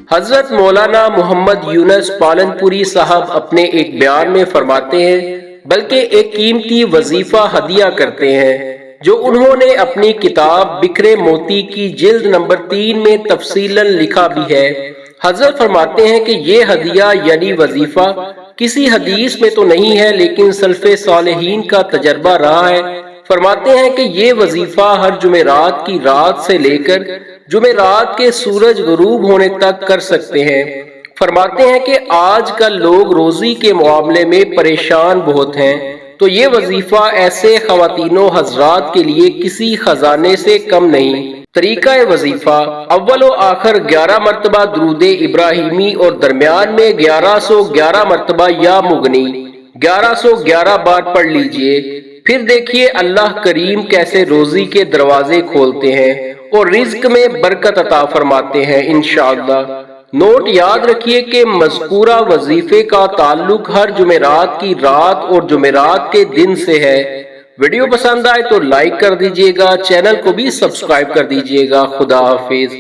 حضرت مولانا محمد یونس پالنپوری صاحب اپنے ایک بیان میں فرماتے ہیں، بلکہ ایک قیمتی وظیفہ ہدیہ کرتے ہیں جو انہوں نے اپنی کتاب بکھرے موتی کی جلد نمبر 3 میں تفصیلاً لکھا بھی ہے۔ حضرت فرماتے ہیں کہ یہ ہدیہ یعنی وظیفہ کسی حدیث میں تو نہیں ہے، لیکن سلف صالحین کا تجربہ رہا ہے۔ فرماتے ہیں کہ یہ وظیفہ ہر جمعرات کی رات سے لے کر جمعرات کے سورج غروب ہونے تک کر سکتے ہیں۔ فرماتے ہیں کہ آج کل لوگ روزی کے معاملے میں پریشان بہت ہیں، تو یہ وظیفہ ایسے خواتین و حضرات کے لیے کسی خزانے سے کم نہیں۔ طریقہ وظیفہ: اول و آخر 11 مرتبہ درود ابراہیمی اور درمیان میں 1111 مرتبہ یا مغنی 1111 بار پڑھ لیجئے۔ پھر دیکھیے اللہ کریم کیسے روزی کے دروازے کھولتے ہیں اور رزق میں برکت عطا فرماتے ہیں انشاءاللہ۔ نوٹ یاد رکھیے کہ مذکورہ وظیفے کا تعلق ہر جمعرات کی رات اور جمعرات کے دن سے ہے۔ ویڈیو پسند آئے تو لائک کر دیجئے گا، چینل کو بھی سبسکرائب کر دیجئے گا۔ خدا حافظ۔